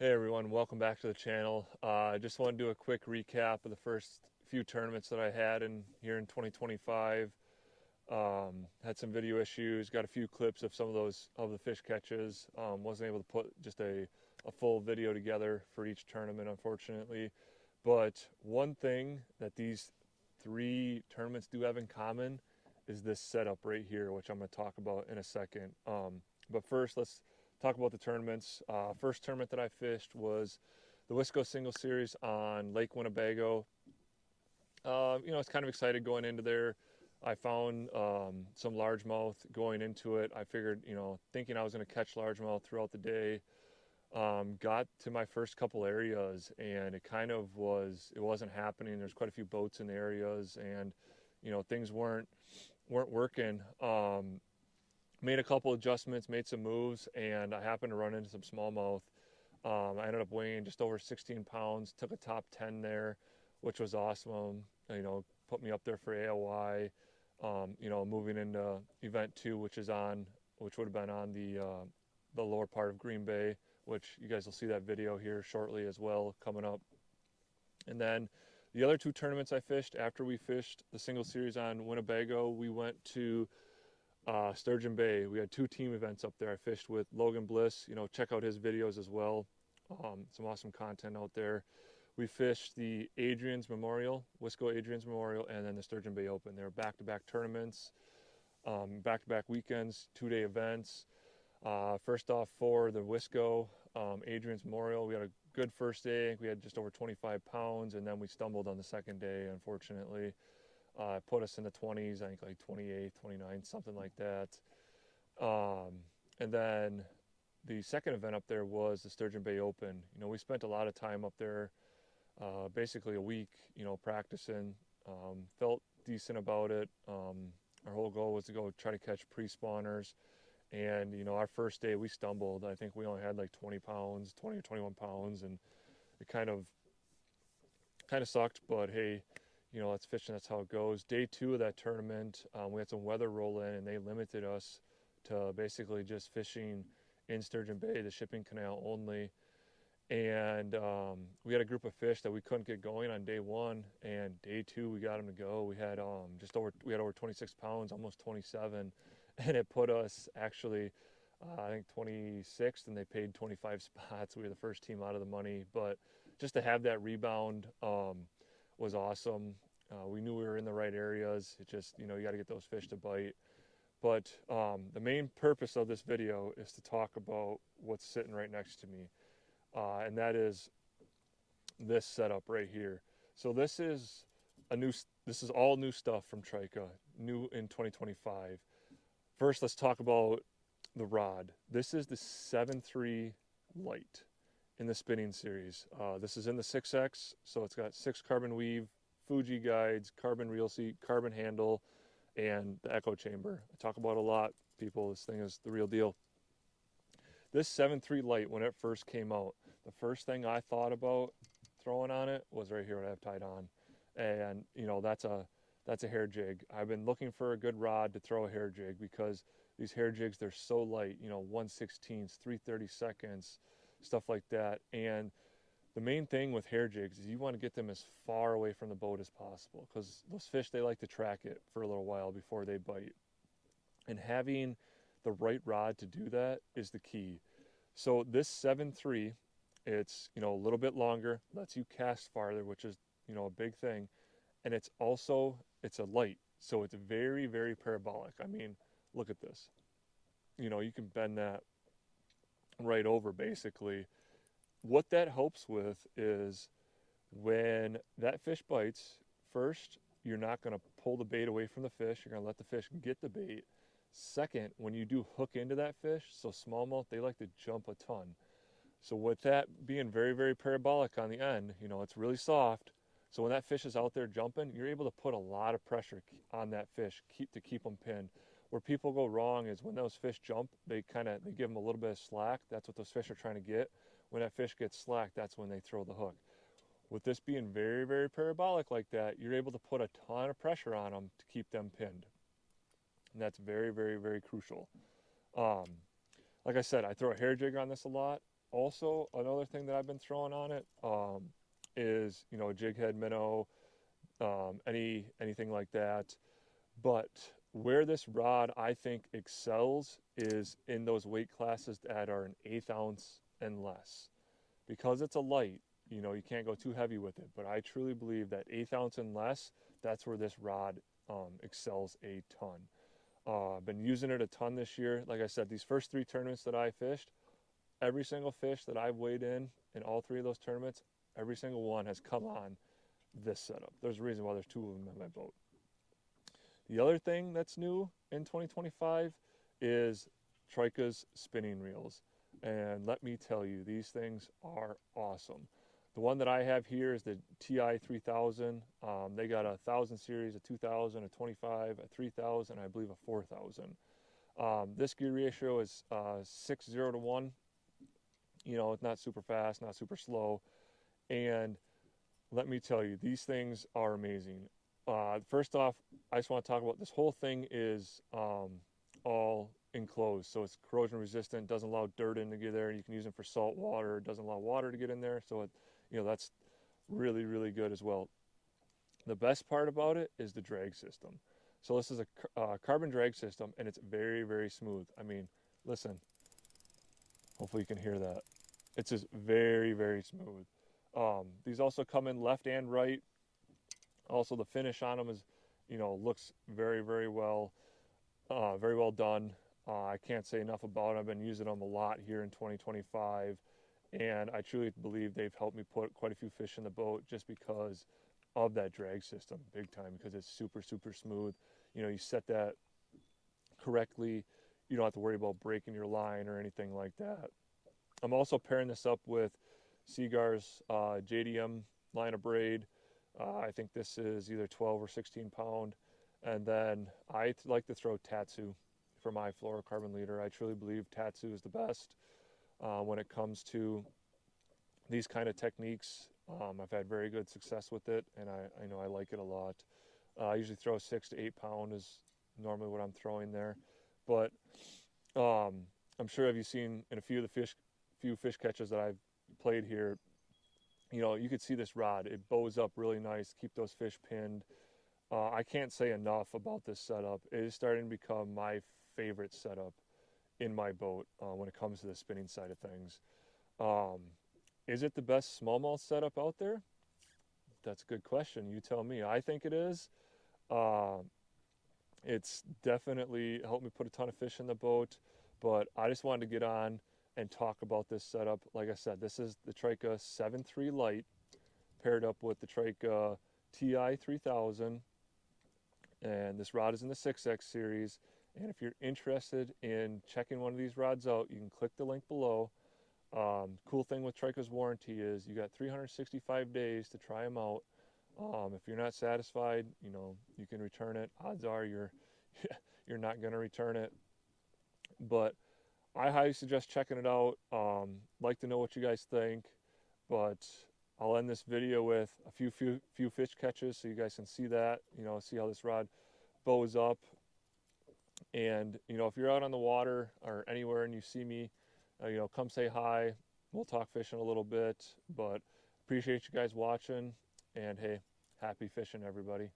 Hey everyone, welcome back to the channel. I just want to do a quick recap of the first few tournaments that I had in here in 2025. Had some video issues, got a few clips of some of the fish catches. Wasn't able to put just a full video together for each tournament, unfortunately. But one thing that these three tournaments do have in common is this setup right here, which I'm going to talk about in a second. But first, let's talk about the tournaments. First tournament that I fished was the WISCO Single Series on Lake Winnebago. I was kind of excited going into there. I found some largemouth going into it. I figured, thinking I was going to catch largemouth throughout the day. Got to my first couple areas, and it wasn't happening. There's quite a few boats in the areas, and things weren't working. Made a couple adjustments, made some moves, and I happened to run into some smallmouth. I ended up weighing just over 16 pounds, took a top 10 there, which was awesome. Put me up there for AOY. Moving into event two, which would have been on the lower part of Green Bay, which you guys will see that video here shortly as well coming up. And then the other two tournaments I fished after we fished the single series on Winnebago, we went to Sturgeon Bay. We had two team events up there. I fished with Logan Bliss. Check out his videos as well. Some awesome content out there. We fished the Adrian's Memorial, WISCO Adrian's Memorial, and then the Sturgeon Bay Open. They were back-to-back tournaments, back-to-back weekends, two-day events. First off, for the WISCO Adrian's Memorial, we had a good first day. I think we had just over 25 pounds, and then we stumbled on the second day, unfortunately. Put us in the 20s, I think like 28, 29, something like that. And then the second event up there was the Sturgeon Bay Open. We spent a lot of time up there, basically a week, practicing. Felt decent about it. Our whole goal was to go try to catch pre-spawners. And, our first day we stumbled. I think we only had like 20 pounds, 20 or 21 pounds. And it kind of sucked, but hey, that's fishing. That's how it goes. Day two of that tournament, we had some weather roll in, and they limited us to basically just fishing in Sturgeon Bay, the shipping canal only. And we had a group of fish that we couldn't get going on day one, and day two we got them to go. We had over 26 pounds, almost 27, and it put us actually, I think 26th, and they paid 25 spots. We were the first team out of the money, but just to have that rebound was awesome. We knew we were in the right areas. It just, you got to get those fish to bite. But the main purpose of this video is to talk about what's sitting right next to me, and that is this setup right here. So this is all new stuff from TRIKA, new in 2025. First, let's talk about the rod. This is the 7.3 Lite in the spinning series. This is in the 6X, so it's got 6 carbon weave, Fuji guides, carbon reel seat, carbon handle, and the echo chamber. I talk about a lot, people. This thing is the real deal. This 7.3 Lite, when it first came out, the first thing I thought about throwing on it was right here what I have tied on. And, that's a hair jig. I've been looking for a good rod to throw a hair jig because these hair jigs, they're so light, 1/16, 3/32, stuff like that. And the main thing with hair jigs is you want to get them as far away from the boat as possible because those fish, they like to track it for a little while before they bite. And having the right rod to do that is the key. So this 7.3, it's, a little bit longer, lets you cast farther, which is, a big thing. And it's a light. So it's very, very parabolic. I mean, look at this. You can bend that right over basically. What that helps with is when that fish bites, first, you're not going to pull the bait away from the fish. You're going to let the fish get the bait. Second, when you do hook into that fish, so smallmouth, they like to jump a ton. So with that being very, very parabolic on the end, it's really soft. So when that fish is out there jumping, you're able to put a lot of pressure on that fish to keep them pinned. Where people go wrong is when those fish jump, they give them a little bit of slack. That's what those fish are trying to get. When that fish gets slack, that's when they throw the hook. With this being very, very parabolic like that, you're able to put a ton of pressure on them to keep them pinned. And that's very, very, very crucial. Um, like I said, I throw a hair jig on this a lot. Also, another thing that I've been throwing on it is, you know, a jig head minnow, anything like that. But where this rod I think excels is in those weight classes that are an 1/8 ounce and less. Because it's a light, you know, you can't go too heavy with it. But I truly believe that 1/8 ounce and less, that's where this rod excels a ton. I've been using it a ton this year. Like I said, these first 3 tournaments that I fished, every single fish that I've weighed in all 3 of those tournaments, every single one has come on this setup. There's a reason why there's 2 of them in my boat. The other thing that's new in 2025 is TRIKA's spinning reels. And let me tell you, these things are awesome. The one that I have here is the TI 3000. They got a 1000 series, a 2000, a 25, a 3000, I believe a 4000. This gear ratio is 6:0 to 1. You know, it's not super fast, not super slow. And let me tell you, these things are amazing. First off, I just want to talk about this whole thing is all enclosed, so it's corrosion resistant, doesn't allow dirt in to get there. You can use them for salt water, it doesn't allow water to get in there, so it, you know, that's really, really good as well. The best part about it is the drag system. So this is a carbon drag system, and it's very, very smooth. I mean, listen, hopefully you can hear that. It's just very, very smooth. These also come in left and right. Also, the finish on them is, you know, looks very, very well done. I can't say enough about it. I've been using them a lot here in 2025, and I truly believe they've helped me put quite a few fish in the boat just because of that drag system, big time, because it's super, super smooth. You know, you set that correctly, you don't have to worry about breaking your line or anything like that. I'm also pairing this up with Seagar's JDM line of braid. I think this is either 12 or 16 pound. And then I like to throw Tatsu for my fluorocarbon leader. I truly believe Tatsu is the best when it comes to these kind of techniques. I've had very good success with it, and I know I like it a lot. I usually throw 6 to 8 pound is normally what I'm throwing there. But I'm sure have you seen in a few of the few fish catches that I've played here, you know, you could see this rod. It bows up really nice, keep those fish pinned. I can't say enough about this setup. It is starting to become my favorite setup in my boat when it comes to the spinning side of things. Um, is it the best smallmouth setup out there? That's a good question. You tell me. I think it is. Uh, it's definitely helped me put a ton of fish in the boat, but I just wanted to get on and talk about this setup. Like I said, this is the TRIKA 7.3 Lite paired up with the TRIKA TI 3000, and this rod is in the 6X series. And if you're interested in checking one of these rods out, you can click the link below. Cool thing with TRIKA's warranty is you got 365 days to try them out. If you're not satisfied, you know, you can return it. Odds are you're not going to return it. But I highly suggest checking it out. Like to know what you guys think. But I'll end this video with a few fish catches so you guys can see that. You know, see how this rod bows up. And you know, if you're out on the water or anywhere and you see me, you know, come say hi. We'll talk fishing a little bit. But appreciate you guys watching. And hey, happy fishing, everybody.